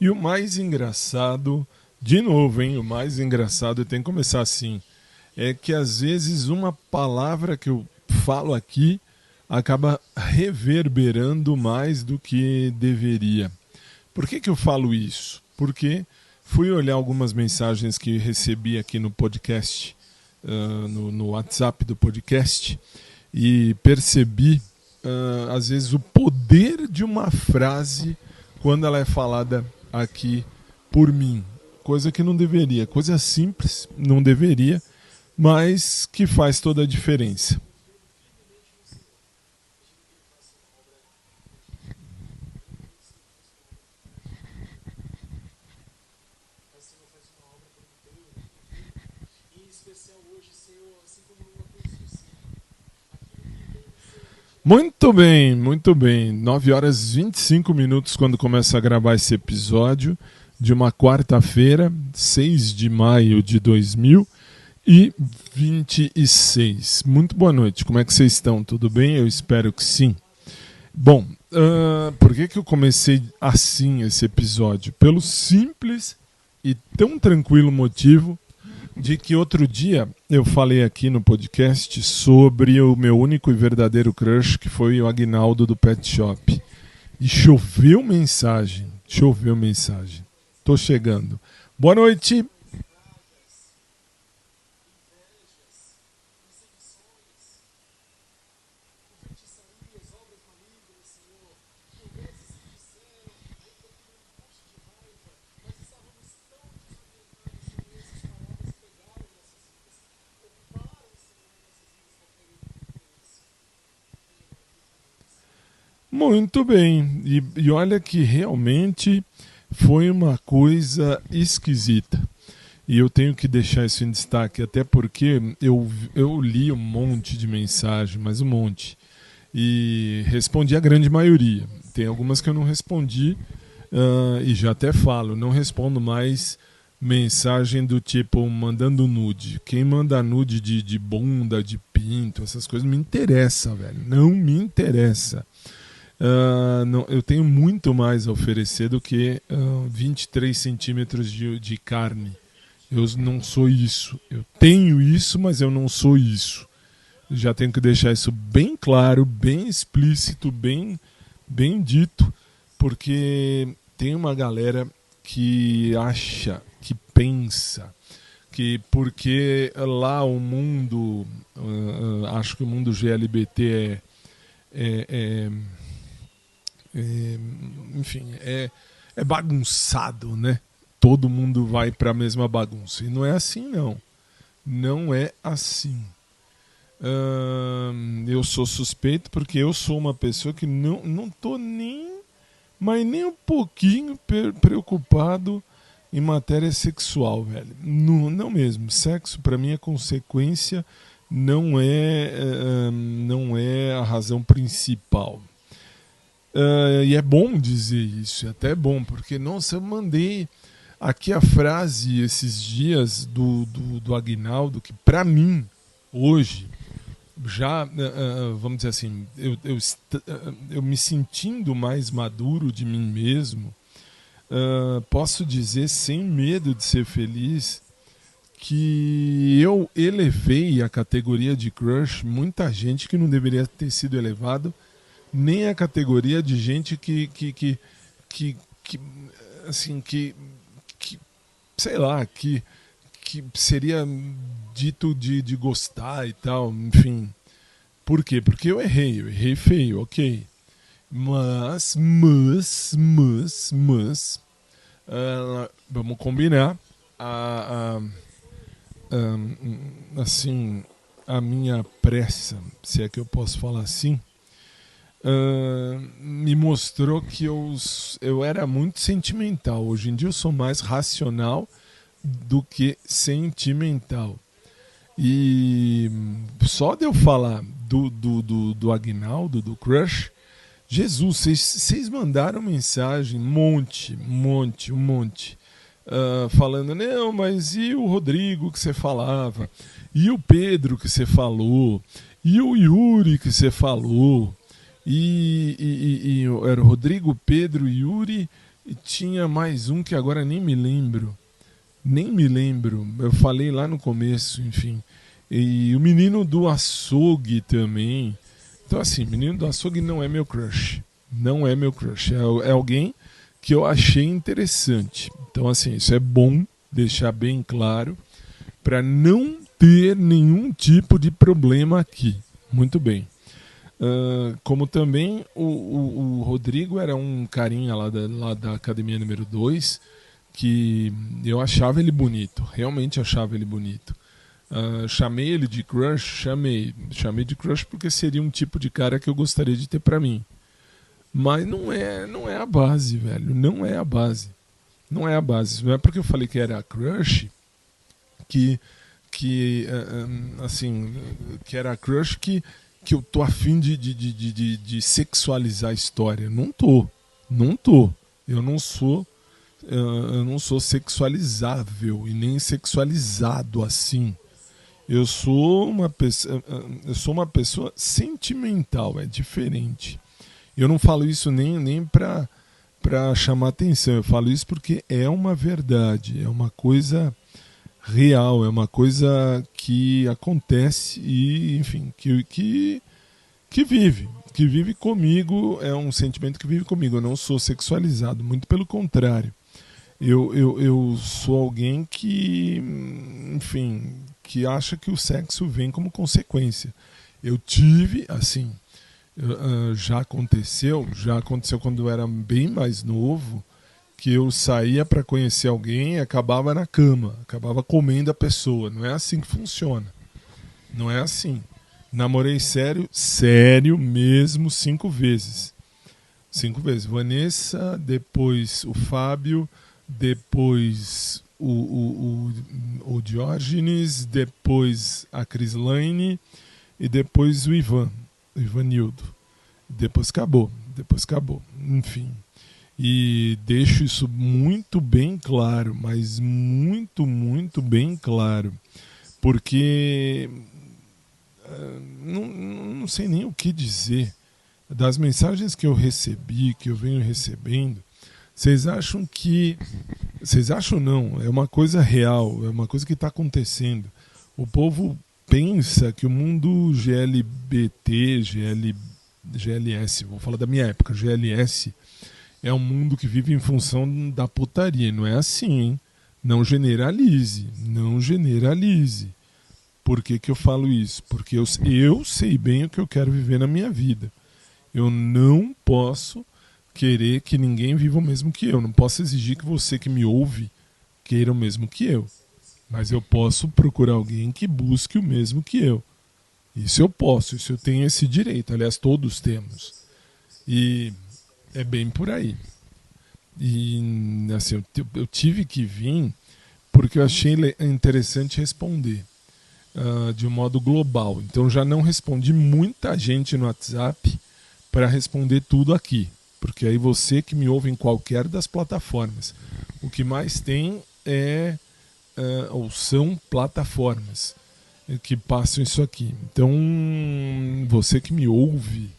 E o mais engraçado, de novo, hein? O mais engraçado, eu tenho que começar assim, é que às vezes uma palavra que eu falo aqui acaba reverberando mais do que deveria. Por que eu falo isso? Porque fui olhar algumas mensagens que recebi aqui no podcast, no WhatsApp do podcast, e percebi, às vezes, o poder de uma frase quando ela é falada aqui por mim. Coisa que não deveria, coisa simples, não deveria, mas que faz toda a diferença. Muito bem, muito bem. 9 horas e 25 minutos quando começa a gravar esse episódio de uma quarta-feira, 6 de maio de 2026. Muito boa noite, como é que vocês estão? Tudo bem? Eu espero que sim. Bom, por que eu comecei assim esse episódio? Pelo simples e tão tranquilo motivo de que outro dia eu falei aqui no podcast sobre o meu único e verdadeiro crush, que foi o Aguinaldo do Pet Shop. E choveu mensagem, choveu mensagem. Tô chegando. Boa noite. Muito bem. E olha que realmente foi uma coisa esquisita. E eu tenho que deixar isso em destaque, até porque eu li um monte de mensagem, mas um monte. E respondi a grande maioria. Tem algumas que eu não respondi, e já até falo, não respondo mais mensagem do tipo mandando nude. Quem manda nude de bunda, de pinto, essas coisas não me interessa, velho. Não me interessa. Não, eu tenho muito mais a oferecer do que 23 centímetros de carne. Eu não sou isso. Eu tenho isso, mas eu não sou isso. Já tenho que deixar isso bem claro, bem explícito, bem dito, porque tem uma galera que acha, que pensa, que porque lá o mundo, acho que o mundo GLBT é, é, enfim, é bagunçado, né? Todo mundo vai para a mesma bagunça. E não é assim, não. Não é assim. Eu sou suspeito porque eu sou uma pessoa que não tô nem, mas nem um pouquinho preocupado em matéria sexual, velho. Não, não mesmo. Sexo para mim é consequência, não é a razão principal. E é bom dizer isso, é até bom, porque, nossa, eu mandei aqui a frase esses dias do Aguinaldo, que pra mim, hoje, já, vamos dizer assim, eu me sentindo mais maduro de mim mesmo, posso dizer sem medo de ser feliz que eu elevei a categoria de crush muita gente que não deveria ter sido elevado, nem a categoria de gente que assim, que sei lá, que seria dito de gostar e tal, enfim. Por quê? Porque eu errei feio, ok. Mas, vamos combinar, assim, a minha pressa, se é que eu posso falar assim, me mostrou que eu era muito sentimental. Hoje em dia eu sou mais racional do que sentimental. E só de eu falar do Aguinaldo, do Crush, Jesus, vocês mandaram mensagem, um monte. Falando, não, mas e o Rodrigo que você falava? E o Pedro que você falou? E o Yuri que você falou? Era o Rodrigo, Pedro, Yuri E tinha mais um que agora nem me lembro. Nem me lembro. Eu falei lá no começo, enfim. E o menino do açougue também. Então, assim, menino do açougue não é meu crush. Não é meu crush. É alguém que eu achei interessante. Então, assim, isso é bom deixar bem claro para não ter nenhum tipo de problema aqui. Muito bem. Como também o Rodrigo era um carinha lá da academia número 2 que eu achava ele bonito, realmente achava ele bonito. Chamei ele de crush, chamei de crush porque seria um tipo de cara que eu gostaria de ter pra mim. Mas não é a base, velho, não é a base. Não é a base, não é porque eu falei que era crush que assim, que era crush que eu tô afim de sexualizar a história. Não tô. Não tô. Eu não sou. Eu não sou sexualizável e nem sexualizado assim. Eu sou uma pessoa sentimental, é diferente. Eu não falo isso nem pra chamar atenção, eu falo isso porque é uma verdade, é uma coisa real, é uma coisa que acontece e, enfim, que vive comigo, é um sentimento que vive comigo. Eu não sou sexualizado, muito pelo contrário. Eu sou alguém que, enfim, que acha que o sexo vem como consequência. Eu tive, assim, já aconteceu quando eu era bem mais novo, que eu saía para conhecer alguém e acabava na cama, acabava comendo a pessoa. Não é assim que funciona. Não é assim. Namorei sério, sério mesmo, 5 vezes. 5 vezes. Vanessa, depois o Fábio, depois o Diógenes, depois a Crislaine e depois o Ivanildo. Depois acabou. Depois acabou. Enfim. E deixo isso muito bem claro, mas muito, muito bem claro, porque não sei nem o que dizer. Das mensagens que eu recebi, que eu venho recebendo, vocês acham que. Vocês acham não? É uma coisa real, é uma coisa que está acontecendo. O povo pensa que o mundo GLS, vou falar da minha época, GLS, é um mundo que vive em função da putaria. Não é assim, hein? Não generalize. Não generalize. Por que eu falo isso? Porque eu sei bem o que eu quero viver na minha vida. Eu não posso querer que ninguém viva o mesmo que eu. Não posso exigir que você que me ouve queira o mesmo que eu. Mas eu posso procurar alguém que busque o mesmo que eu. Isso eu posso, isso eu tenho esse direito. Aliás, todos temos. E é bem por aí. E assim, eu tive que vir porque eu achei interessante responder de um modo global. Então já não respondi muita gente no WhatsApp para responder tudo aqui. Porque aí você que me ouve em qualquer das plataformas, o que mais tem ou são plataformas que passam isso aqui. Então você que me ouve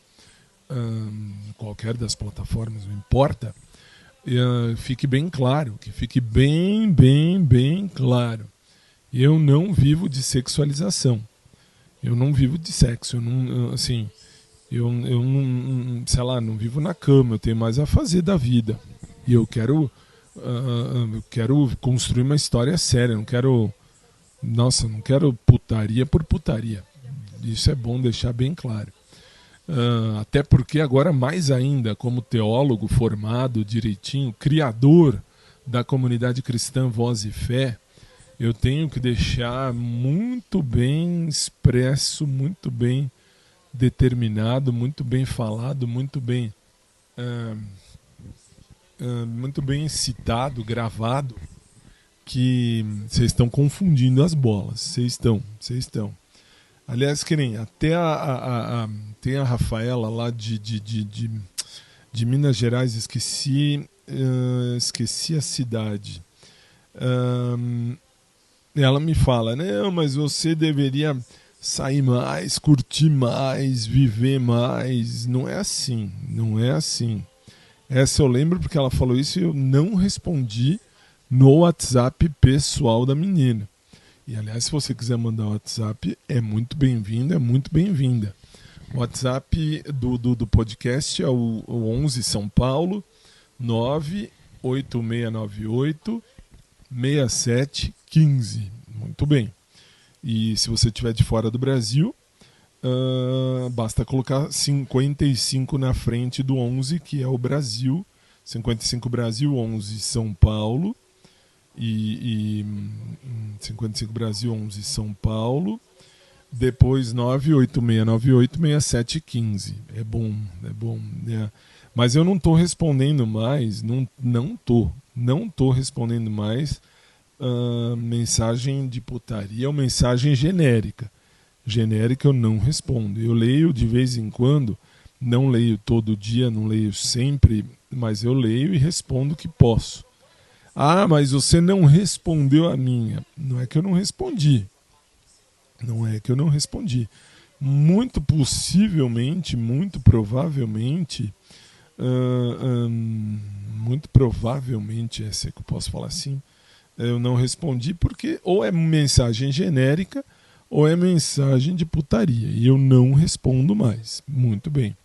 qualquer das plataformas, não importa, fique bem claro, que fique bem claro. Eu não vivo de sexualização. Eu não vivo de sexo. Eu não, assim, eu não, sei lá, não vivo na cama. Eu tenho mais a fazer da vida. E eu quero construir uma história séria. Não quero, nossa, não quero putaria por putaria. Isso é bom deixar bem claro. Até porque agora mais ainda, como teólogo formado direitinho, criador da comunidade cristã Voz e Fé, eu tenho que deixar muito bem expresso, muito bem determinado, muito bem falado, muito bem citado, gravado, que vocês estão confundindo as bolas. Vocês estão. Aliás, que nem até tem a Rafaela lá de Minas Gerais, esqueci a cidade. Ela me fala, não, mas você deveria sair mais, curtir mais, viver mais. Não é assim, não é assim. Essa eu lembro porque ela falou isso e eu não respondi no WhatsApp pessoal da menina. E, aliás, se você quiser mandar o WhatsApp, é muito bem-vindo, é muito bem-vinda. O WhatsApp do podcast é o 11 São Paulo 98698 6715. Muito bem. E se você estiver de fora do Brasil, basta colocar 55 na frente do 11, que é o Brasil. 55 Brasil, 11 São Paulo. E 55 Brasil, 11 São Paulo. Depois 986986715. É bom, é bom. É. Mas eu não estou respondendo mais, não tô respondendo mais mensagem de putaria ou mensagem genérica. Genérica eu não respondo. Eu leio de vez em quando, não leio todo dia, não leio sempre, mas eu leio e respondo o que posso. Ah, mas você não respondeu a minha. Não é que eu não respondi. Não é que eu não respondi. Muito possivelmente, muito provavelmente, se é que eu posso falar assim, eu não respondi porque ou é mensagem genérica ou é mensagem de putaria. E eu não respondo mais. Muito bem.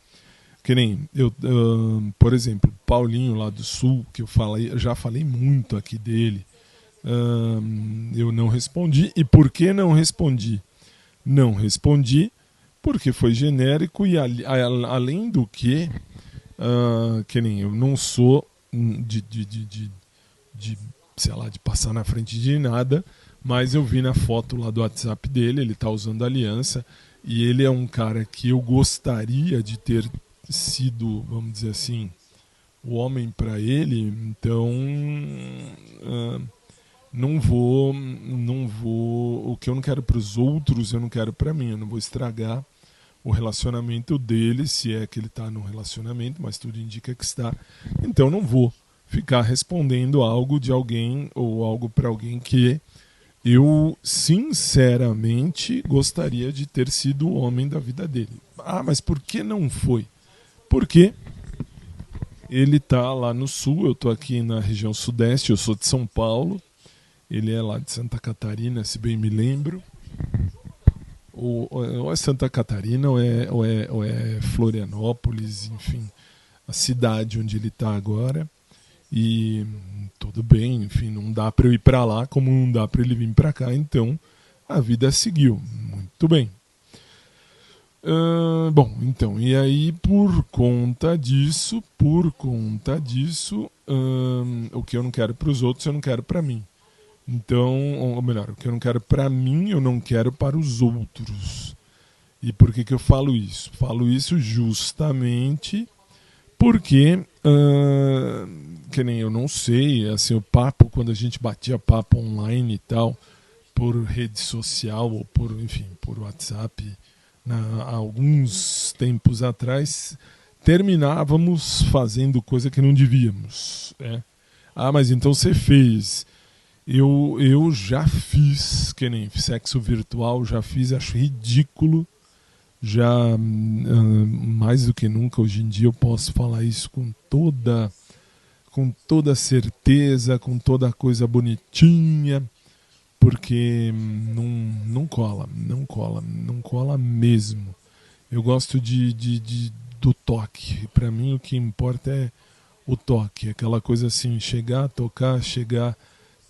Que nem eu, por exemplo, Paulinho lá do Sul, que eu já falei muito aqui dele, eu não respondi. E por que não respondi? Não respondi porque foi genérico e além do que nem eu não sou sei lá, de passar na frente de nada, mas eu vi na foto lá do WhatsApp dele, ele tá usando aliança e ele é um cara que eu gostaria de ter sido, vamos dizer assim, o homem para ele, então não vou, o que eu não quero para os outros, eu não quero para mim, eu não vou estragar o relacionamento dele, se é que ele está num relacionamento, mas tudo indica que está, então não vou ficar respondendo algo de alguém ou algo para alguém que eu sinceramente gostaria de ter sido o homem da vida dele. Ah, mas por que não foi? Porque ele está lá no sul, eu estou aqui na região sudeste, eu sou de São Paulo, ele é lá de Santa Catarina, se bem me lembro. Ou é Santa Catarina ou é Florianópolis, enfim, a cidade onde ele está agora. E tudo bem, enfim, não dá para eu ir para lá como não dá para ele vir para cá, então a vida seguiu. Muito bem. Bom, então, e aí por conta disso, o que eu não quero para os outros, eu não quero para mim. Então, ou melhor, o que eu não quero para mim, eu não quero para os outros. E por que eu falo isso? Falo isso justamente porque, que nem eu não sei, assim, o papo, quando a gente batia papo online e tal, por rede social ou por WhatsApp, há alguns tempos atrás, terminávamos fazendo coisa que não devíamos. Né? Ah, mas então você fez. Eu já fiz, que nem sexo virtual, já fiz, acho ridículo. Já mais do que nunca, hoje em dia eu posso falar isso com toda certeza, com toda coisa bonitinha, porque não cola mesmo. Eu gosto do toque. Para mim o que importa é o toque, aquela coisa assim, chegar, tocar,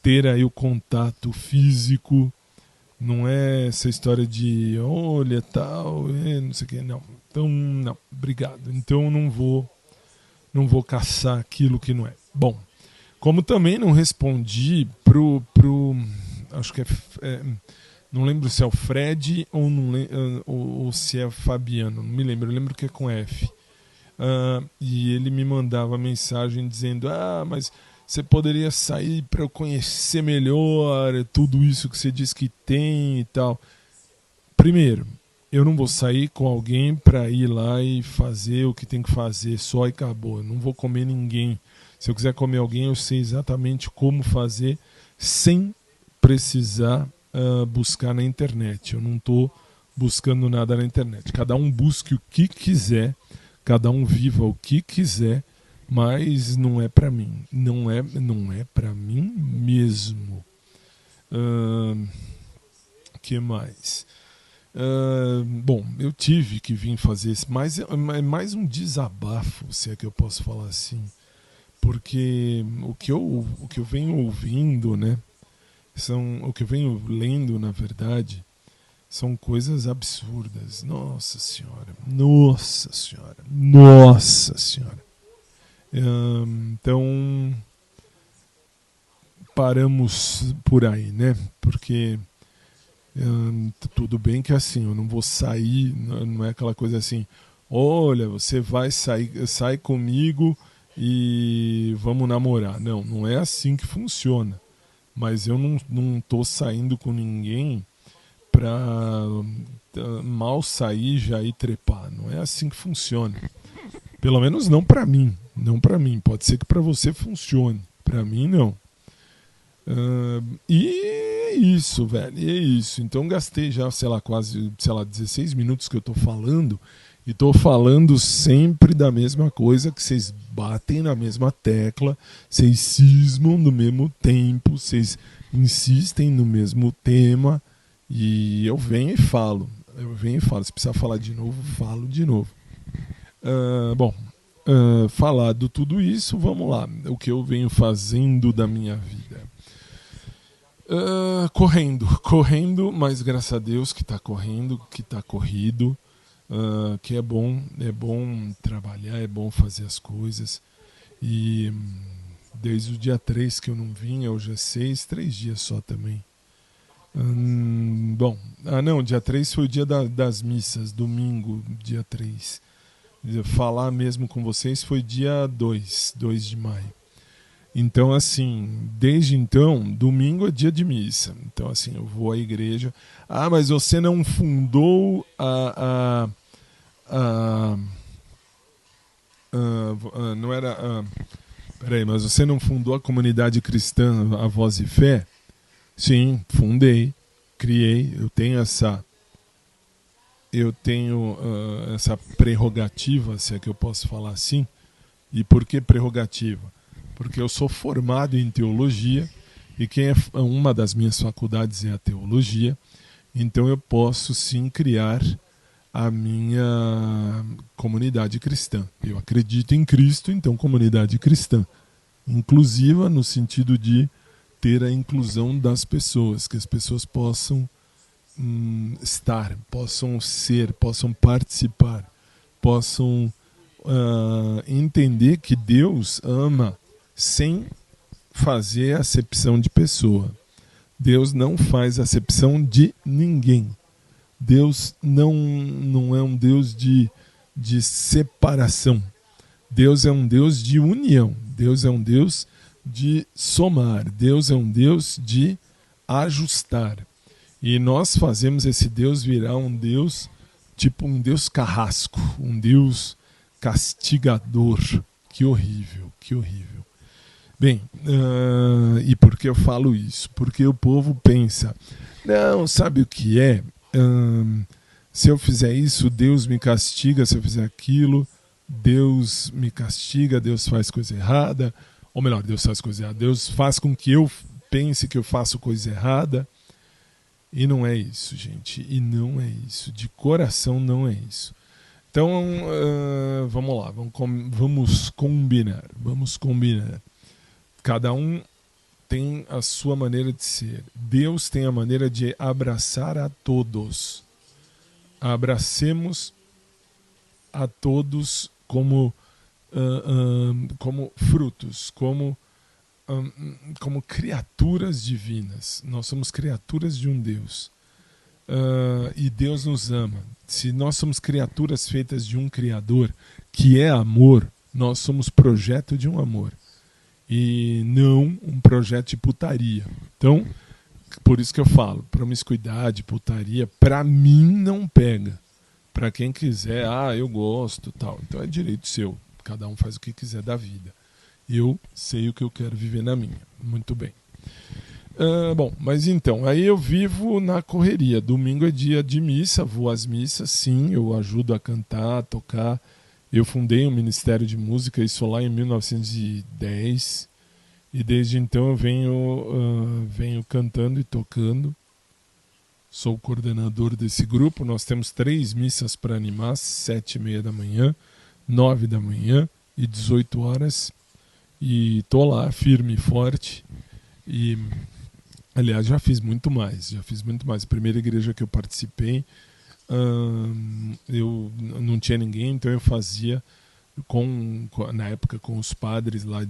ter aí o contato físico. Não é essa história de olha tal, não sei o que, não. Então, não, obrigado. Então eu não vou caçar aquilo que não é. Bom, como também não respondi pro acho que não lembro se é o Fred ou se é o Fabiano, não me lembro, eu lembro que é com F. E ele me mandava mensagem dizendo: mas você poderia sair para eu conhecer melhor tudo isso que você diz que tem e tal. Primeiro, eu não vou sair com alguém para ir lá e fazer o que tem que fazer só e acabou. Eu não vou comer ninguém. Se eu quiser comer alguém, eu sei exatamente como fazer sem precisar buscar na internet. Eu não estou buscando nada na internet. Cada um busque o que quiser, cada um viva o que quiser, mas não é para mim, não é para mim mesmo. Que mais? Bom, eu tive que vir fazer isso, mas é mais um desabafo, se é que eu posso falar assim, porque o que eu venho ouvindo, né, o que eu venho lendo, na verdade, são coisas absurdas. Nossa Senhora, Nossa Senhora, Nossa Senhora. Então, paramos por aí, né? Porque tudo bem que assim, eu não vou sair, não é aquela coisa assim, olha, você vai sair, sai comigo e vamos namorar. Não, não é assim que funciona. Mas eu não tô saindo com ninguém pra mal sair já ir trepar. Não é assim que funciona. Pelo menos não pra mim. Não pra mim. Pode ser que pra você funcione. Pra mim, não. E é isso, velho. E é isso. Então gastei já, sei lá, quase, 16 minutos que eu tô falando. E tô falando sempre da mesma coisa, que vocês batem na mesma tecla, vocês cismam no mesmo tempo, vocês insistem no mesmo tema. E eu venho e falo. Se precisar falar de novo, falo de novo. Bom, falado tudo isso, vamos lá. O que eu venho fazendo da minha vida? Correndo, mas graças a Deus que está correndo, que está corrido, que é bom trabalhar, é bom fazer as coisas. E desde o dia 3 que eu não vinha, hoje é 6, 3 dias só também. Bom, não, dia 3 foi o dia das missas, domingo, dia 3. Falar mesmo com vocês foi dia 2 de maio. Então, assim, desde então, domingo é dia de missa. Então, assim, eu vou à igreja. Ah, mas você não fundou não era... peraí, mas você não fundou a comunidade cristã, a Voz e Fé? Sim, fundei, criei. Eu tenho essa prerrogativa, se é que eu posso falar assim. E por que prerrogativa? Porque eu sou formado em teologia e uma das minhas faculdades é a teologia, então eu posso sim criar a minha comunidade cristã. Eu acredito em Cristo, então comunidade cristã, inclusiva no sentido de ter a inclusão das pessoas, que as pessoas possam estar, possam ser, possam participar, possam entender que Deus ama sem fazer acepção de pessoa. Deus não faz acepção de ninguém. Deus não é um Deus de separação. Deus é um Deus de união. Deus é um Deus de somar. Deus é um Deus de ajustar. E nós fazemos esse Deus virar um Deus, tipo um Deus carrasco, um Deus castigador. Que horrível, que horrível. Bem, e por que eu falo isso? Porque o povo pensa, não, sabe o que é? Se eu fizer isso, Deus me castiga, se eu fizer aquilo, Deus me castiga, Deus faz coisa errada, ou melhor, Deus faz coisa errada, Deus faz com que eu pense que eu faço coisa errada. E não é isso, gente, e não é isso, de coração não é isso. Então, vamos lá, vamos combinar. Cada um tem a sua maneira de ser. Deus tem a maneira de abraçar a todos. Abracemos a todos como frutos, como criaturas divinas. Nós somos criaturas de um Deus. E Deus nos ama. Se nós somos criaturas feitas de um Criador, que é amor, nós somos projeto de um amor. E não um projeto de putaria. Então, por isso que eu falo, promiscuidade, putaria, pra mim não pega. Pra quem quiser, eu gosto, tal. Então é direito seu. Cada um faz o que quiser da vida. Eu sei o que eu quero viver na minha. Muito bem. Bom, mas então, aí eu vivo na correria. Domingo é dia de missa, vou às missas, sim, eu ajudo a cantar, a tocar. Eu fundei um Ministério de Música, isso lá em 1910, e desde então eu venho cantando e tocando. Sou o coordenador desse grupo. Nós temos 3 missas para animar, 7h30 da manhã, 9 da manhã e 18 horas. E tô lá, firme e forte. E, aliás, já fiz muito mais. A primeira igreja que eu participei, eu não tinha ninguém, então eu fazia, na época, com os padres lá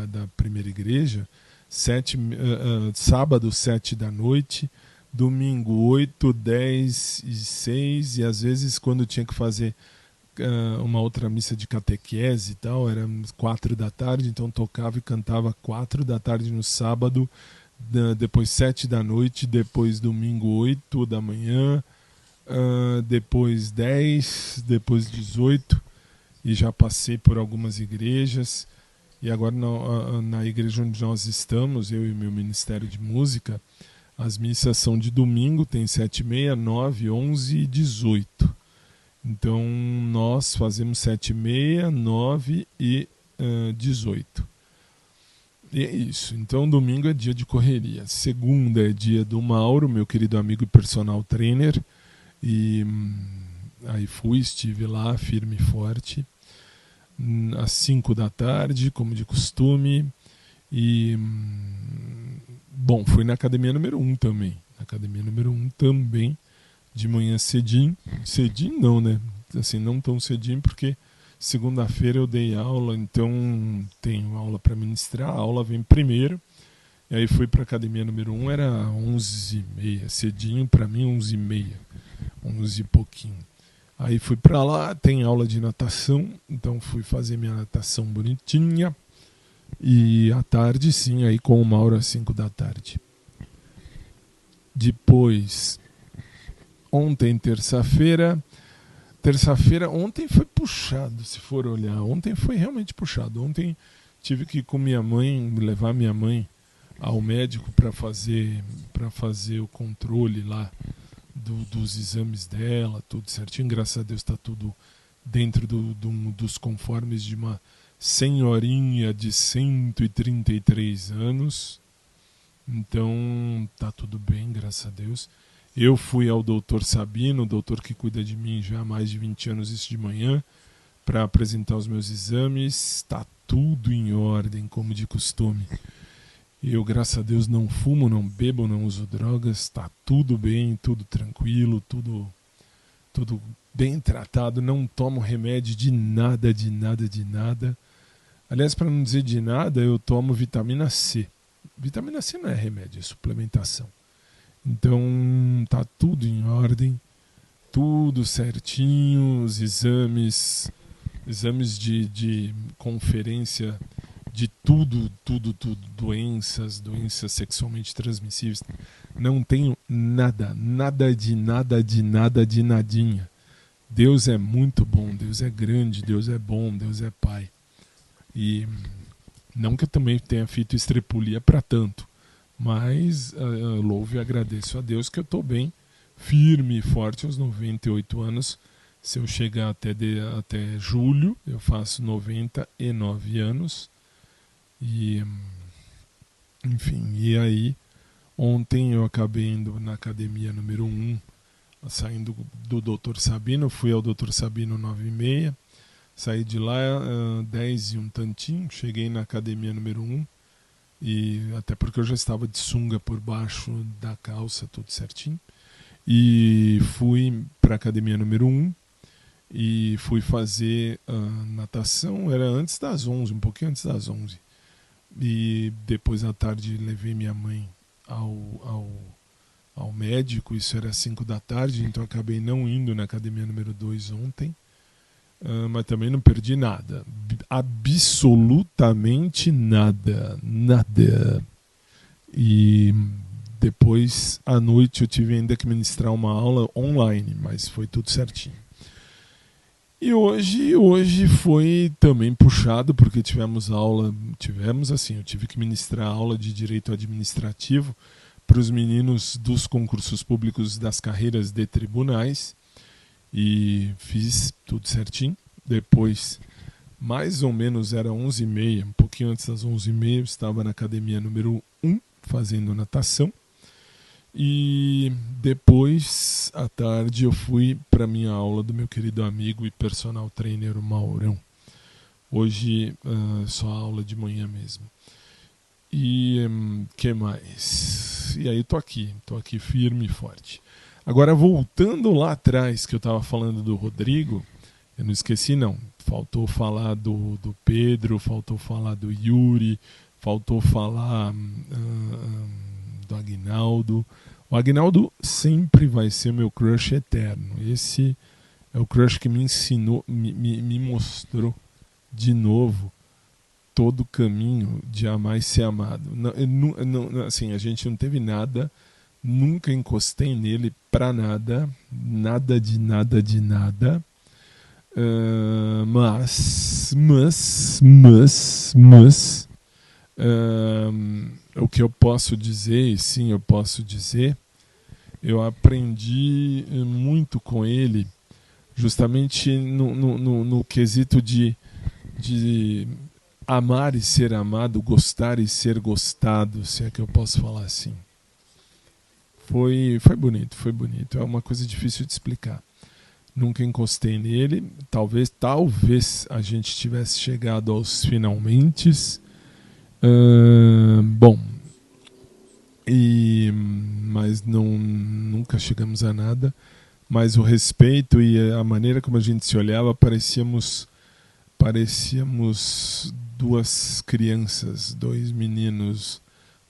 da primeira igreja, sábado, 7 da noite, domingo 8, 10 e 6, e às vezes quando tinha que fazer uma outra missa de catequese e tal, era 4 da tarde, então tocava e cantava 4 da tarde no sábado, depois 7 da noite, depois domingo 8 da manhã, depois 10, depois 18, e já passei por algumas igrejas, e agora na igreja onde nós estamos, eu e meu Ministério de Música, as missas são de domingo, tem 7h30, 9, 11 e 18. Então nós fazemos 7h30, 9 e 18. E é isso. Então domingo é dia de correria. Segunda é dia do Mauro, meu querido amigo e personal trainer. E aí estive lá firme e forte. Às 5 da tarde, como de costume. E bom, fui na academia número 1 também. Na academia número 1 também, de manhã cedinho. Cedinho não, né? Assim, não tão cedinho, porque segunda-feira eu dei aula, então tenho aula para ministrar. A aula vem primeiro. E aí fui para a academia número 1, era 11h30. Cedinho para mim, 11h30. 11 e pouquinho. Aí fui para lá, tem aula de natação, então fui fazer minha natação bonitinha. E à tarde, sim, aí com o Mauro às 5 da tarde. Depois, ontem, terça-feira, ontem foi puxado, se for olhar. Ontem foi realmente puxado. Ontem tive que ir com minha mãe, levar minha mãe ao médico para fazer o controle lá dos exames dela, tudo certinho. Graças a Deus está tudo dentro dos conformes de uma senhorinha de 133 anos. Então tá tudo bem, graças a Deus. Eu fui ao doutor Sabino, o doutor que cuida de mim já há mais de 20 anos, isso de manhã, para apresentar os meus exames. Está tudo em ordem, como de costume. Eu, graças a Deus, não fumo, não bebo, não uso drogas. Está tudo bem, tudo tranquilo, tudo bem tratado. Não tomo remédio de nada, de nada, de nada. Aliás, para não dizer de nada, eu tomo vitamina C. Vitamina C não é remédio, é suplementação. Então, tá tudo em ordem, tudo certinho, os exames de conferência de tudo, doenças sexualmente transmissíveis. Não tenho nada de nadinha. Deus é muito bom, Deus é grande, Deus é bom, Deus é Pai. E não que eu também tenha feito estrepulia para tanto, mas louvo e agradeço a Deus que eu estou bem, firme e forte aos 98 anos. Se eu chegar até julho, eu faço 99 anos. E, enfim, e aí ontem eu acabei indo na academia número 1, saindo do Dr. Sabino, fui ao Dr. Sabino 9h30. Saí de lá 10 e um tantinho, cheguei na academia número 1, e até porque eu já estava de sunga por baixo da calça, tudo certinho. E fui para a academia número 1 e fui fazer natação, era antes das 11, um pouquinho antes das 11. E depois à tarde levei minha mãe ao médico, isso era 5 da tarde, então acabei não indo na academia número 2 ontem. Mas também não perdi nada. Absolutamente nada. Nada. E depois, à noite, eu tive ainda que ministrar uma aula online, mas foi tudo certinho. E hoje foi também puxado, porque eu tive que ministrar aula de direito administrativo para os meninos dos concursos públicos das carreiras de tribunais. E fiz tudo certinho. Depois, mais ou menos era 11h30, um pouquinho antes das 11h30, eu estava na academia número 1, fazendo natação. E depois, à tarde, eu fui para minha aula do meu querido amigo e personal trainer Maurão. Hoje, só aula de manhã mesmo. E que mais? E aí tô aqui firme e forte. Agora, voltando lá atrás, que eu estava falando do Rodrigo, eu não esqueci não. Faltou falar do Pedro, faltou falar do Yuri, faltou falar do Aguinaldo. O Aguinaldo sempre vai ser meu crush eterno. Esse é o crush que me ensinou, me mostrou de novo todo o caminho de amar e ser amado. Não, assim, a gente não teve nada, nunca encostei nele pra nada, nada de nada de nada. Mas o que eu posso dizer, e sim, eu posso dizer, eu aprendi muito com ele, justamente no quesito de amar e ser amado, gostar e ser gostado, se é que eu posso falar assim. Foi bonito, foi bonito. É uma coisa difícil de explicar. Nunca encostei nele. Talvez a gente tivesse chegado aos finalmentes. Bom, mas nunca chegamos a nada. Mas o respeito e a maneira como a gente se olhava, parecíamos duas crianças, dois meninos,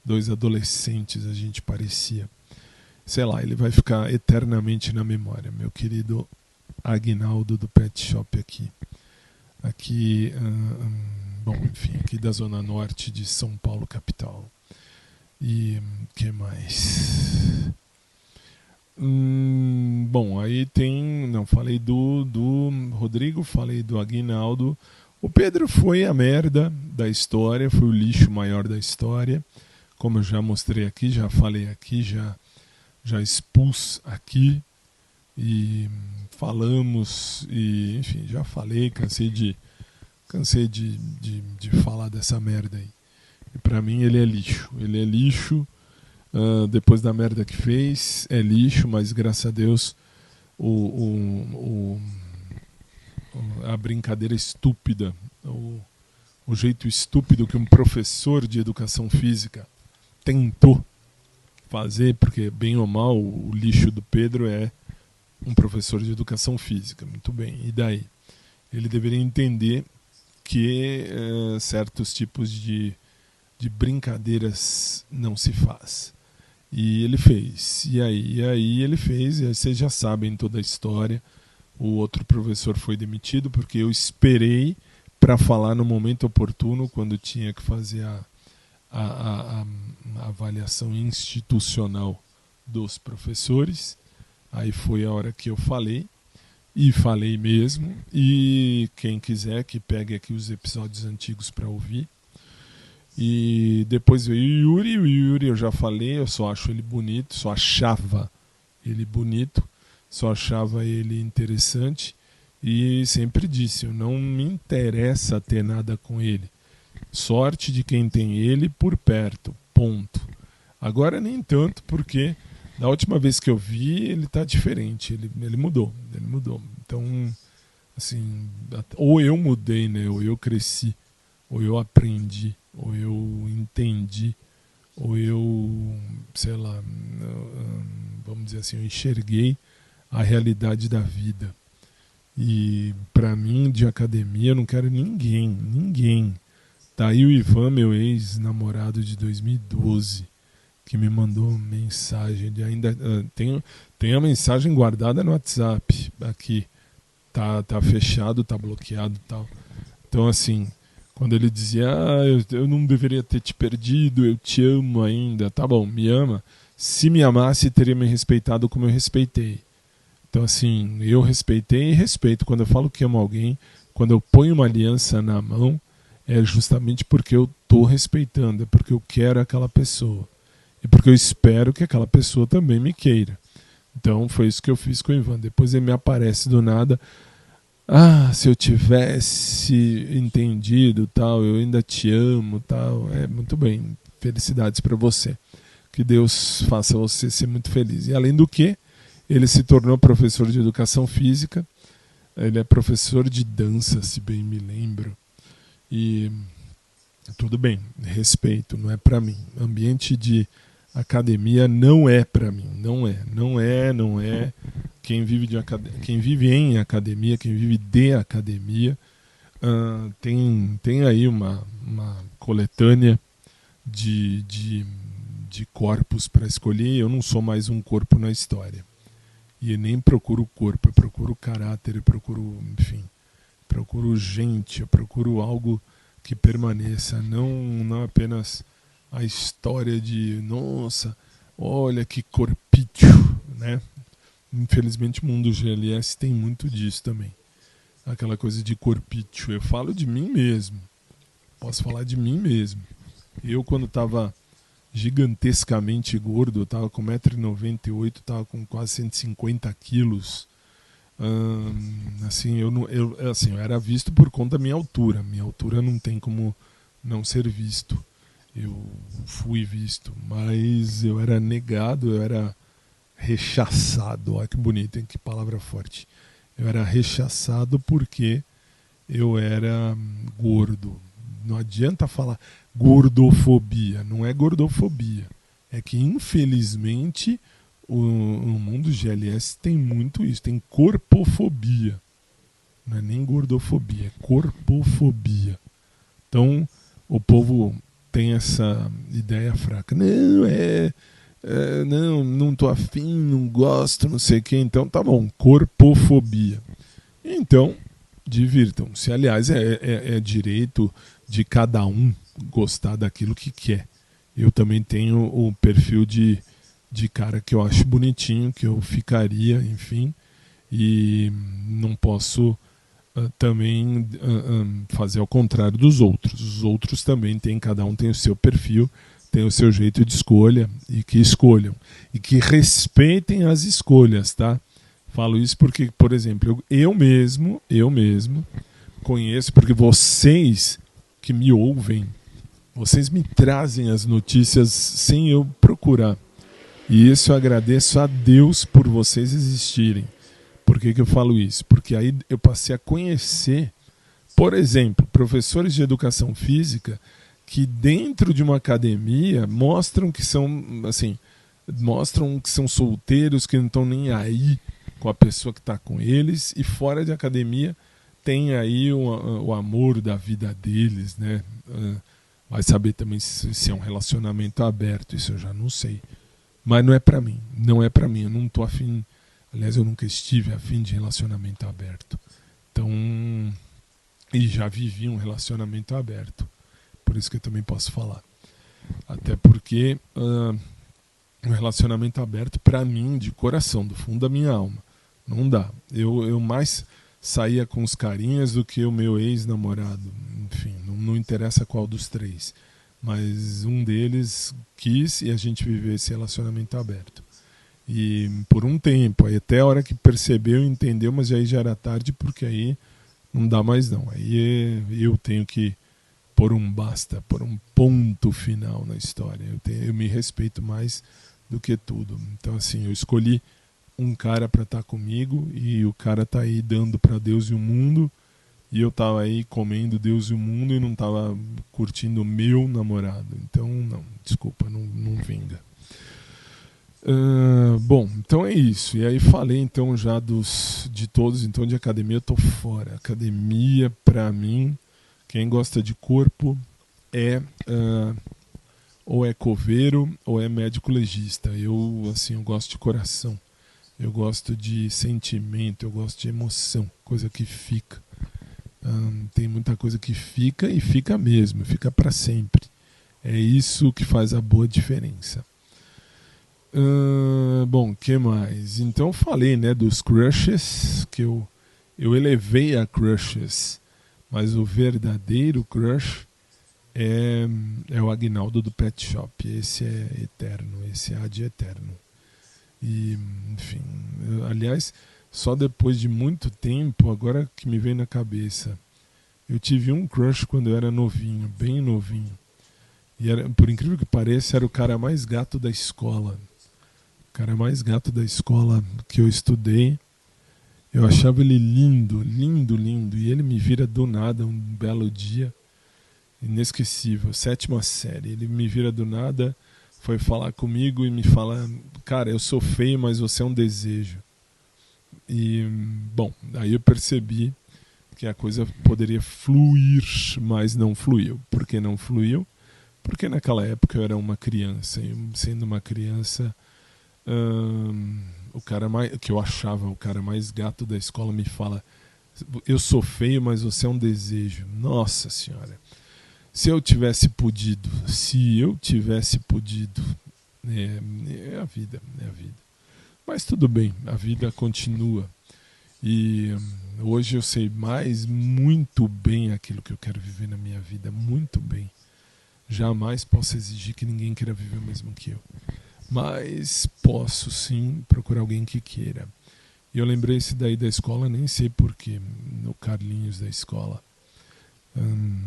dois adolescentes, a gente parecia. Sei lá, ele vai ficar eternamente na memória, meu querido Aguinaldo do Pet Shop aqui, bom, enfim, aqui da zona norte de São Paulo, capital. E que mais? Bom, aí falei do Rodrigo, falei do Aguinaldo. O Pedro foi a merda da história, foi o lixo maior da história, como eu já mostrei aqui, já falei aqui, já expus aqui e falamos, e enfim, já falei, cansei de falar dessa merda aí. E pra mim ele é lixo. Depois da merda que fez, é lixo, mas graças a Deus a brincadeira estúpida, o jeito estúpido que um professor de educação física tentou fazer, porque bem ou mal o lixo do Pedro é um professor de educação física, muito bem, e daí? Ele deveria entender que certos tipos de brincadeiras não se faz. E ele fez. E aí ele fez, e aí vocês já sabem toda a história. O outro professor foi demitido porque eu esperei para falar no momento oportuno, quando tinha que fazer a avaliação institucional dos professores. Aí foi a hora que eu falei, e falei mesmo. E quem quiser que pegue aqui os episódios antigos para ouvir. E depois veio o Yuri eu já falei, eu só acho ele bonito, só achava ele bonito, só achava ele interessante, e sempre disse, não me interessa ter nada com ele, sorte de quem tem ele por perto, ponto. Agora nem tanto, porque da última vez que eu vi ele tá diferente, ele mudou, então assim, ou eu mudei, né, ou eu cresci, ou eu aprendi, ou eu entendi, ou eu, sei lá, vamos dizer assim, eu enxerguei a realidade da vida. E pra mim, de academia, eu não quero ninguém. Tá aí o Ivan, meu ex-namorado de 2012, que me mandou mensagem. Ele ainda tem a mensagem guardada no WhatsApp aqui. Tá fechado, tá bloqueado e tal. Então, assim, quando ele dizia, eu não deveria ter te perdido, eu te amo ainda. Tá bom, me ama. Se me amasse, teria me respeitado como eu respeitei. Então, assim, eu respeitei e respeito. Quando eu falo que amo alguém, quando eu ponho uma aliança na mão, é justamente porque eu tô respeitando, é porque eu quero aquela pessoa. E porque eu espero que aquela pessoa também me queira. Então, foi isso que eu fiz com o Ivan. Depois ele me aparece do nada. se eu tivesse entendido, tal, eu ainda te amo, tal. Muito bem, felicidades para você. Que Deus faça você ser muito feliz. E além do que, ele se tornou professor de educação física, ele é professor de dança, se bem me lembro. E tudo bem, respeito, não é para mim. Ambiente de academia não é para mim, não é. Quem vive em academia, quem vive de academia, tem aí uma coletânea de corpos para escolher. Eu não sou mais um corpo na história. E nem procuro corpo, eu procuro caráter, eu procuro, enfim, procuro gente, eu procuro algo que permaneça, não apenas a história de, nossa, olha que corpício, né? Infelizmente o mundo GLS tem muito disso também. Aquela coisa de corpício. Eu falo de mim mesmo. Posso falar de mim mesmo. Eu, quando estava gigantescamente gordo, eu estava com 1,98 m, estava com quase 150 quilos. Assim, eu era visto por conta da minha altura. Minha altura não tem como não ser visto. Eu fui visto, mas eu era negado, eu era rechaçado. Olha que bonito, hein? Que palavra forte. Eu era rechaçado porque eu era gordo. Não adianta falar gordofobia, não é gordofobia. É que, infelizmente, o mundo GLS tem muito isso, tem corpofobia. Não é nem gordofobia, é corpofobia. Então, o povo tem essa ideia fraca. Não tô afim, não gosto, não sei o que. Então, tá bom, corpofobia. Então, divirtam-se. Aliás, é direito de cada um gostar daquilo que quer. Eu também tenho o perfil de cara que eu acho bonitinho, que eu ficaria, enfim, e não posso também fazer ao contrário dos outros. Os outros também têm, cada um tem o seu perfil, tem o seu jeito de escolha, e que escolham. E que respeitem as escolhas, tá? Falo isso porque, por exemplo, eu mesmo conheço, porque vocês que me ouvem, vocês me trazem as notícias sem eu procurar. E isso eu agradeço a Deus por vocês existirem. Por que eu falo isso? Porque aí eu passei a conhecer, por exemplo, professores de educação física que dentro de uma academia mostram que são solteiros, que não estão nem aí com a pessoa que está com eles, e fora de academia tem aí o amor da vida deles, né? Vai saber também se é um relacionamento aberto, isso eu já não sei. Mas não é pra mim, eu não tô afim, aliás, eu nunca estive afim de relacionamento aberto. Então, e já vivi um relacionamento aberto, por isso que eu também posso falar. Até porque um relacionamento aberto, pra mim, de coração, do fundo da minha alma, não dá. Eu mais saía com os carinhas do que o meu ex-namorado. Enfim, não interessa qual dos três. Mas um deles quis e a gente viveu esse relacionamento aberto. E por um tempo, aí até a hora que percebeu, entendeu, mas aí já era tarde, porque aí não dá mais não. Aí eu tenho que pôr um basta, pôr um ponto final na história. Eu me respeito mais do que tudo. Então assim, eu escolhi um cara para estar comigo e o cara tá aí dando para Deus e o mundo, e eu tava aí comendo Deus e o mundo e não tava curtindo o meu namorado. Então não, desculpa, não vinga. Bom, então é isso. E aí falei então já de todos, então de academia eu tô fora. Academia pra mim, quem gosta de corpo ou é coveiro ou é médico legista. Eu gosto de coração. Eu gosto de sentimento, eu gosto de emoção, coisa que fica. Tem muita coisa que fica e fica mesmo, fica para sempre. É isso que faz a boa diferença. Bom, que mais? Então eu falei, né, dos crushes, que eu elevei a crushes, mas o verdadeiro crush é o Agnaldo do Pet Shop. Esse é eterno, esse é ad eterno. E, enfim, aliás, Só depois de muito tempo, agora que me vem na cabeça, eu tive um crush quando eu era novinho, bem novinho. E era, por incrível que pareça, era o cara mais gato da escola. O cara mais gato da escola que eu estudei. Eu achava ele lindo, lindo, lindo. E ele me vira do nada um belo dia. Inesquecível, sétima série. Ele me vira do nada, foi falar comigo e me fala: Cara, eu sou feio, mas você é um desejo. E, bom, aí eu percebi que a coisa poderia fluir, mas não fluiu. Por que não fluiu? Porque naquela época eu era uma criança. E sendo uma criança, o cara mais, que eu achava o cara mais gato da escola me fala: Eu sou feio, mas você é um desejo. Nossa Senhora. Se eu tivesse podido, é a vida, é a vida. Mas tudo bem, a vida continua. E hoje eu sei mais, muito bem aquilo que eu quero viver na minha vida, muito bem. Jamais posso exigir que ninguém queira viver o mesmo que eu. Mas posso sim procurar alguém que queira. E eu lembrei esse daí da escola, nem sei porquê, no Carlinhos da escola.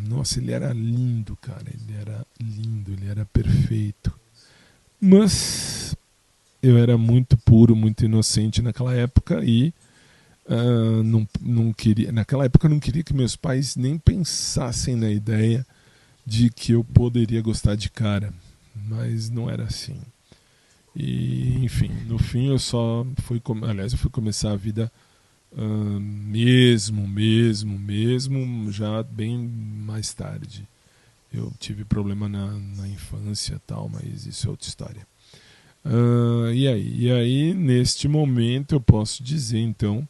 Nossa, ele era lindo, cara. Ele era lindo, ele era perfeito. Mas eu era muito puro, muito inocente naquela época e não queria. Naquela época eu não queria que meus pais nem pensassem na ideia de que eu poderia gostar de cara. Mas não era assim. E, enfim, no fim eu só fui. Aliás, eu fui começar a vida mesmo, já bem mais tarde. Eu tive problema na infância e tal, mas isso é outra história. E aí, neste momento, eu posso dizer, então,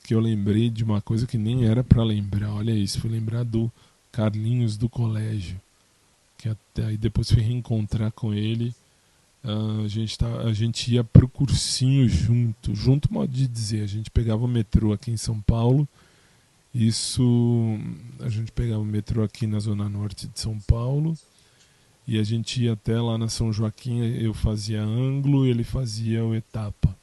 que eu lembrei de uma coisa que nem era para lembrar. Olha isso, fui lembrar do Carlinhos do colégio. Que até aí depois fui reencontrar com ele. A gente ia pro cursinho junto modo de dizer, a gente pegava o metrô aqui em São Paulo. Isso, a gente pegava o metrô aqui na zona norte de São Paulo e a gente ia até lá na São Joaquim, eu fazia ângulo e ele fazia o etapa.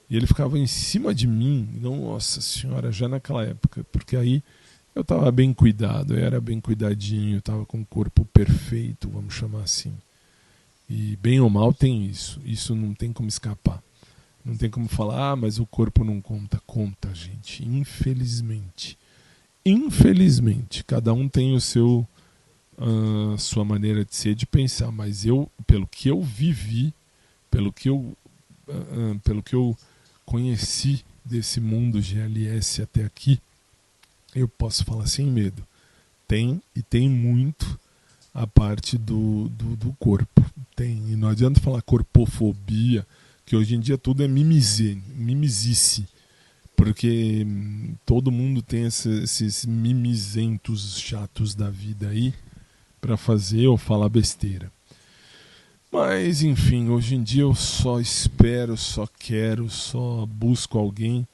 E ele ficava em cima de mim, nossa senhora, já naquela época, porque aí eu estava bem cuidado, eu era bem cuidadinho, estava com o corpo perfeito, vamos chamar assim. E bem ou mal tem isso não tem como escapar. Não tem como falar, mas o corpo não conta. Conta, gente, infelizmente. Infelizmente, cada um tem o seu sua maneira de ser, de pensar, mas eu, pelo que eu vivi, pelo que eu conheci desse mundo GLS até aqui, eu posso falar sem medo. Tem e tem muito a parte do corpo. Tem. E não adianta falar corpofobia, que hoje em dia tudo é mimizice. Porque todo mundo tem esses mimizentos chatos da vida aí para fazer ou falar besteira. Mas enfim, hoje em dia eu só espero, só quero, só busco alguém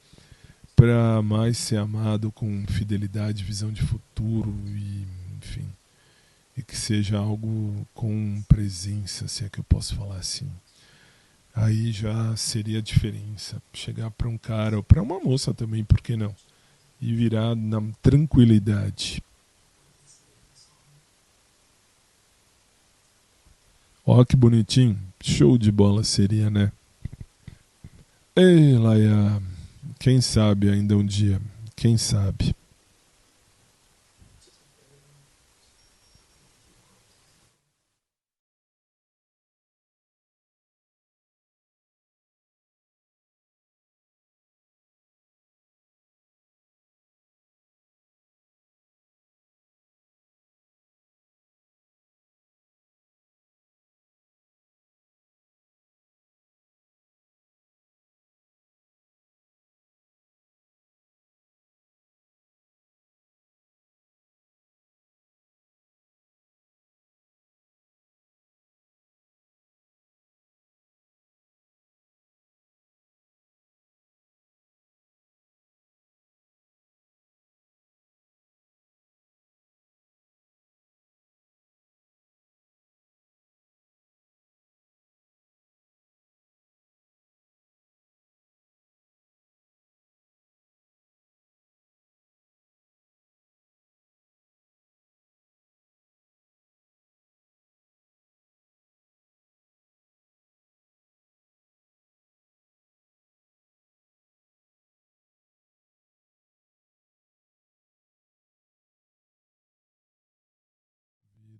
para mais ser amado com fidelidade, visão de futuro e enfim, e que seja algo com presença, se é que eu posso falar assim. Aí já seria a diferença. Chegar para um cara ou para uma moça também, por que não? E virar na tranquilidade. Ó, que bonitinho. Show de bola seria, né? Ei, Laia, quem sabe ainda um dia? Quem sabe?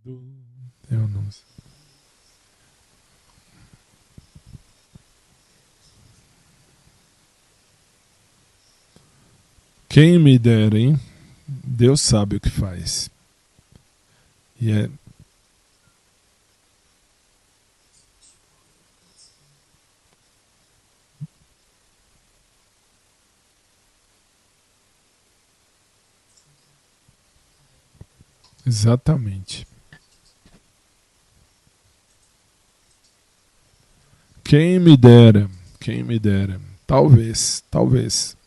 Eu não sei. Quem me dera, hein? Deus sabe o que faz. E é. Exatamente. Quem me dera. Quem me dera. Talvez, talvez.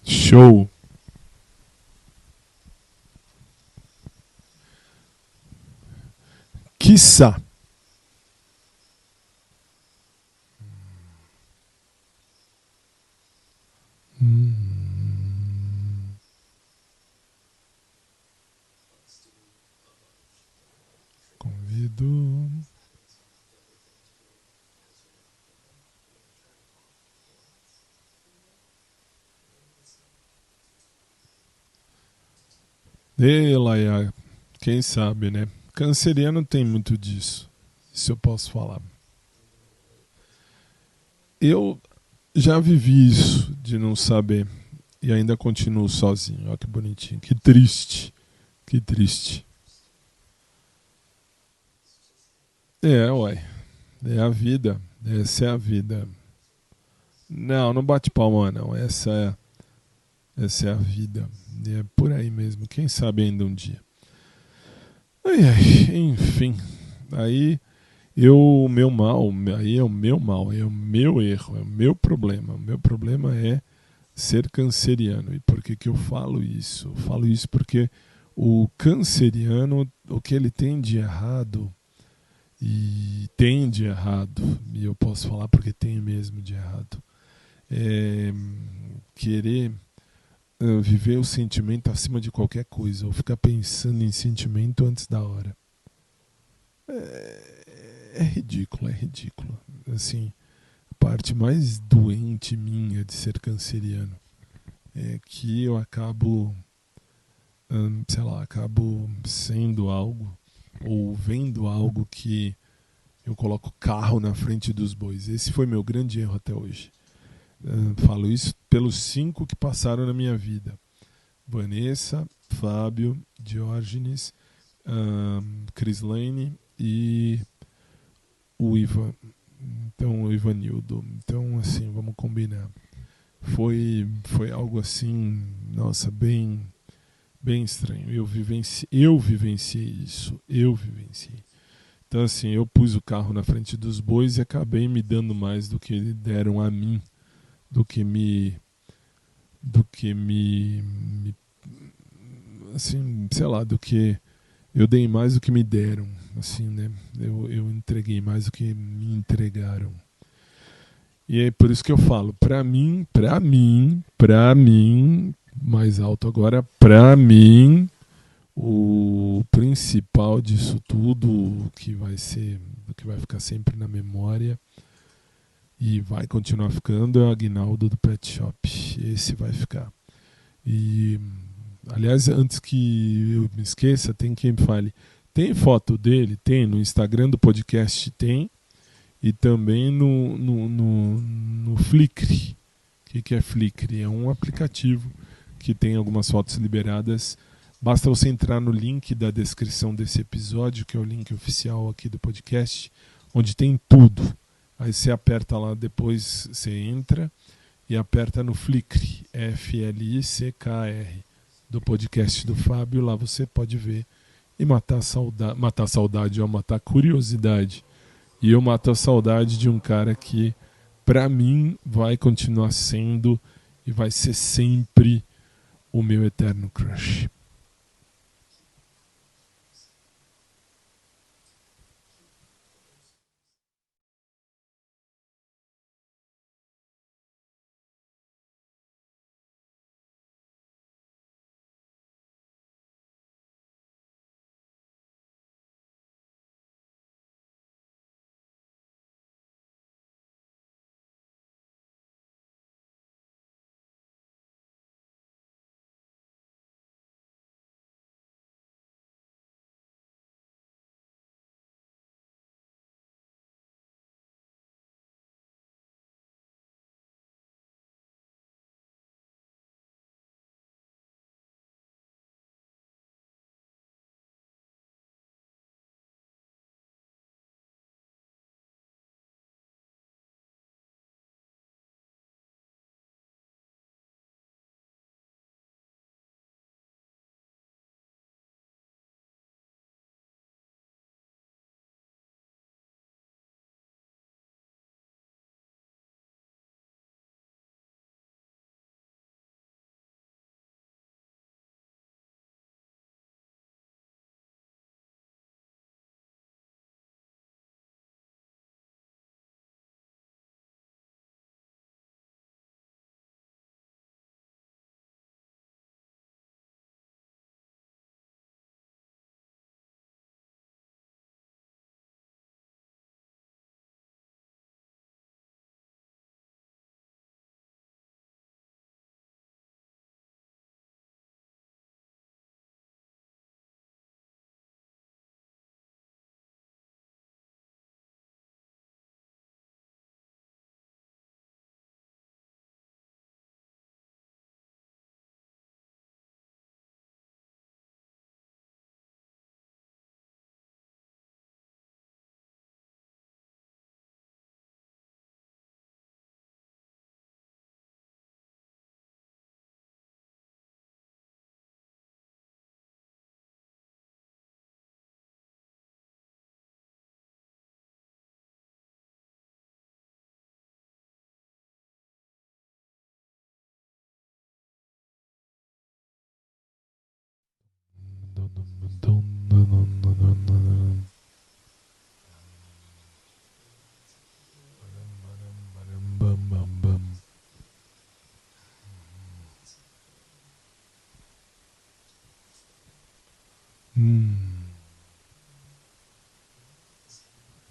Show. Quiçá. Convido. Ei, Laia, quem sabe, né? Canceriano tem muito disso. Isso eu posso falar. Eu já vivi isso de não saber e ainda continuo sozinho. Olha que bonitinho. Que triste. Que triste. É, uai. É a vida. Essa é a vida. Não, não bate palma, não. Essa é a vida. É por aí mesmo. Quem sabe ainda um dia. Ai, ai, enfim. Aí o meu mal, aí é o meu mal, é o meu erro, é o meu problema. O meu problema é ser canceriano. E por que que eu falo isso? Eu falo isso porque o canceriano, o que ele tem de errado, e tem de errado, e eu posso falar porque tem mesmo de errado, é querer viver o sentimento acima de qualquer coisa, ou ficar pensando em sentimento antes da hora. É ridículo, é ridículo. Assim, a parte mais doente minha de ser canceriano é que eu acabo, sei lá, acabo sendo algo ou vendo algo que eu coloco carro na frente dos bois. Esse foi meu grande erro até hoje. Falo isso pelos 5 que passaram na minha vida: Vanessa, Fábio, Diógenes, Crislane e o Ivan. Então, o Ivanildo. Então, assim, vamos combinar. Foi algo assim, nossa, bem estranho. Eu vivenciei isso. Eu vivenciei. Então, assim, eu pus o carro na frente dos bois e acabei me dando mais do que deram a mim, do que me assim, sei lá, do que eu dei mais do que me deram, assim, né? Eu entreguei mais do que me entregaram. E é por isso que eu falo, pra mim, mais alto agora, pra mim, o principal disso tudo, o que vai ficar sempre na memória e vai continuar ficando, é o Aguinaldo do Pet Shop. Esse vai ficar. E, aliás, antes que eu me esqueça, tem quem me fale. Tem foto dele? Tem. No Instagram do podcast tem. E também no Flickr. O que é Flickr? É um aplicativo que tem algumas fotos liberadas. Basta você entrar no link da descrição desse episódio, que é o link oficial aqui do podcast, onde tem tudo. Aí você aperta lá, depois você entra e aperta no Flickr, Flickr, do podcast do Fábio. Lá você pode ver e matar a saudade, ou matar a curiosidade. E eu mato a saudade de um cara que, pra mim, vai continuar sendo e vai ser sempre o meu eterno crush.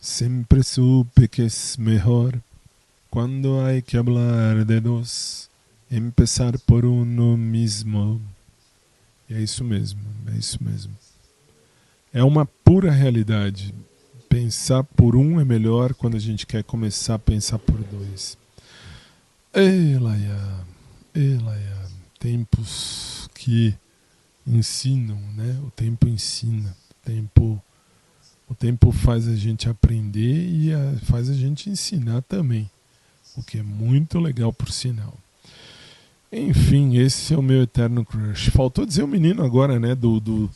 Siempre supe que es mejor cuando hay que hablar de dos, empezar por uno mismo. E é isso mesmo, é isso mesmo. É uma pura realidade. Pensar por um é melhor quando a gente quer começar a pensar por dois. Elaia, tempos que ensinam, né? O tempo ensina, o tempo faz a gente aprender e faz a gente ensinar também, o que é muito legal por sinal. Enfim, esse é o meu eterno crush. Faltou dizer o menino agora, né, do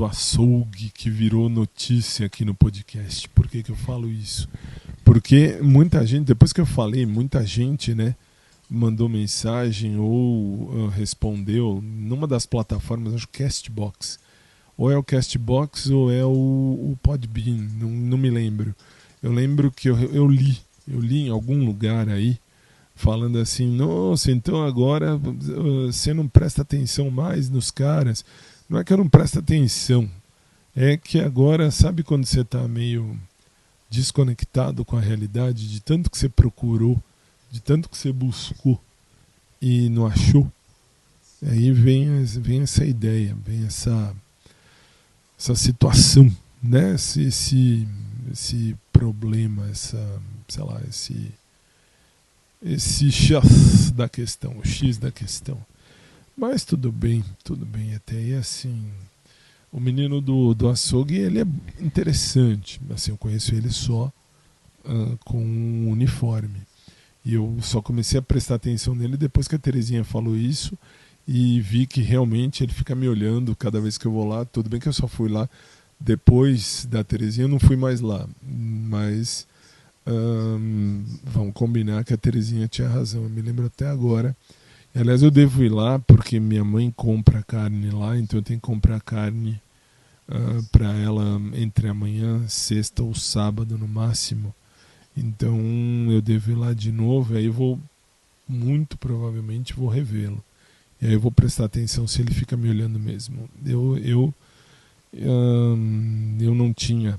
açougue que virou notícia aqui no podcast. Por que eu falo isso? Porque muita gente, depois que eu falei, muita gente, né, mandou mensagem ou respondeu numa das plataformas, acho que Castbox. Ou é o Castbox ou é o Podbean, não me lembro. Eu lembro que eu li em algum lugar aí, falando assim, nossa, então agora você não presta atenção mais nos caras. Não é que eu não presto atenção, é que agora, sabe quando você está meio desconectado com a realidade, de tanto que você procurou, de tanto que você buscou e não achou? Aí vem essa ideia, vem essa situação, né? Esse problema, esse X da questão, o X da questão. Mas tudo bem, até aí assim, O menino do açougue, ele é interessante. Assim, eu conheço ele só com um uniforme. E eu só comecei a prestar atenção nele depois que a Terezinha falou isso e vi que realmente ele fica me olhando cada vez que eu vou lá. Tudo bem que eu só fui lá depois da Terezinha, eu não fui mais lá. Mas vamos combinar que a Terezinha tinha razão. Eu me lembro até agora. E, aliás, eu devo ir lá porque minha mãe compra carne lá, então eu tenho que comprar carne para ela entre amanhã, sexta ou sábado no máximo. Então eu devo ir lá de novo, aí eu vou, muito provavelmente, vou revê-lo. E aí eu vou prestar atenção se ele fica me olhando mesmo. Eu não tinha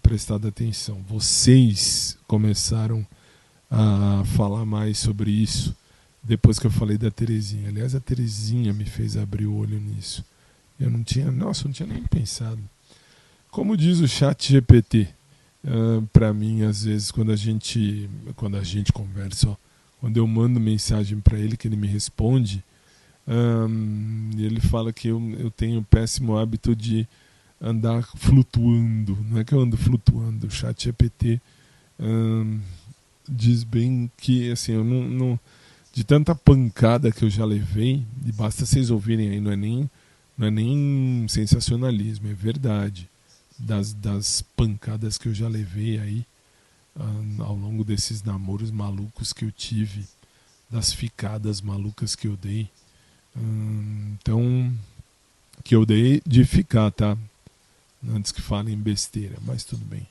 prestado atenção. Vocês começaram a falar mais sobre isso depois que eu falei da Terezinha. Aliás, a Terezinha me fez abrir o olho nisso. Eu não tinha nem pensado. Como diz o chat GPT, para mim, às vezes, quando a gente conversa, quando eu mando mensagem para ele que ele me responde, ele fala que eu tenho o péssimo hábito de andar flutuando. Não é que eu ando flutuando. O chat GPT diz bem que assim, eu não de tanta pancada que eu já levei, e basta vocês ouvirem aí, não é nem sensacionalismo, é verdade. Das pancadas que eu já levei aí ao longo desses namoros malucos que eu tive, das ficadas malucas que eu dei. Então, que eu dei de ficar, tá? Antes que falem besteira, mas tudo bem.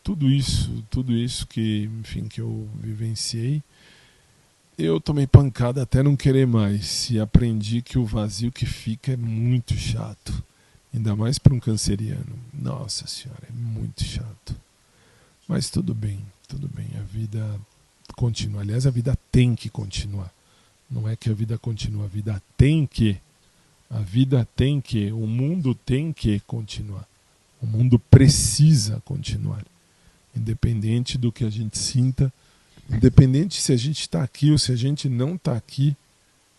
Tudo isso que, enfim, que eu vivenciei, eu tomei pancada até não querer mais e aprendi que o vazio que fica é muito chato, ainda mais para um canceriano. Nossa senhora, é muito chato. Mas tudo bem, a vida continua. Aliás, a vida tem que continuar. Não é que a vida continua, a vida tem que, o mundo tem que continuar. O mundo precisa continuar. Independente do que a gente sinta, independente se a gente está aqui ou se a gente não está aqui,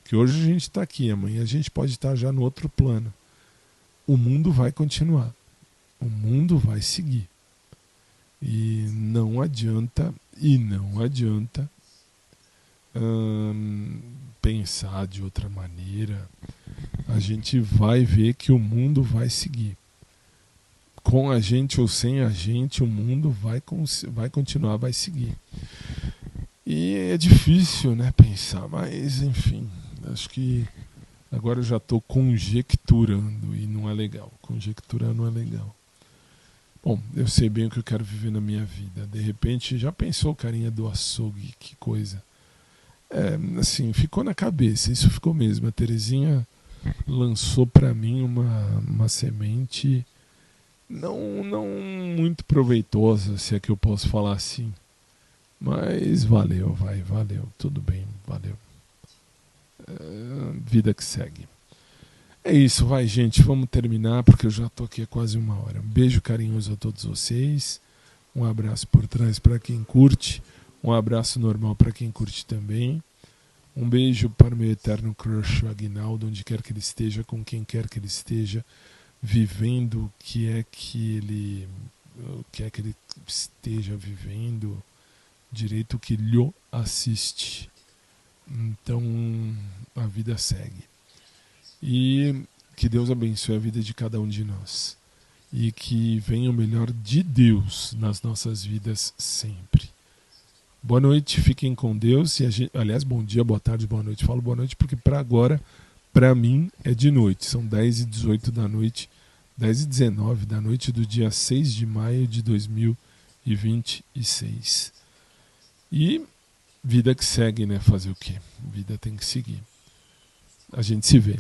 que hoje a gente está aqui, amanhã a gente pode estar já no outro plano. O mundo vai continuar. O mundo vai seguir. E não adianta pensar de outra maneira. A gente vai ver que o mundo vai seguir. Com a gente ou sem a gente, o mundo vai continuar, vai seguir. E é difícil, né, pensar, mas enfim, acho que agora eu já estou conjecturando e não é legal. Conjecturar não é legal. Bom, eu sei bem o que eu quero viver na minha vida. De repente, já pensou, carinha do açougue, que coisa. Assim, ficou na cabeça, isso ficou mesmo. A Terezinha lançou para mim uma semente não muito proveitosa, se é que eu posso falar assim. Mas valeu, tudo bem, valeu. Vida que segue. É isso, vai, gente, vamos terminar porque eu já tô aqui há quase 1 hora. Um beijo carinhoso a todos vocês. Um abraço por trás para quem curte. Um abraço normal para quem curte também. Um beijo para o meu eterno crush, o Aguinaldo, onde quer que ele esteja, com quem quer que ele esteja, vivendo o que é que ele esteja vivendo, direito que lhe assiste. Então, a vida segue. E que Deus abençoe a vida de cada um de nós. E que venha o melhor de Deus nas nossas vidas sempre. Boa noite, fiquem com Deus. Aliás, bom dia, boa tarde, boa noite. Falo boa noite porque para agora, para mim, é de noite. São 10h18 da noite, 10h19 da noite do dia 6 de maio de 2026. E vida que segue, né? Fazer o quê? Vida tem que seguir. A gente se vê.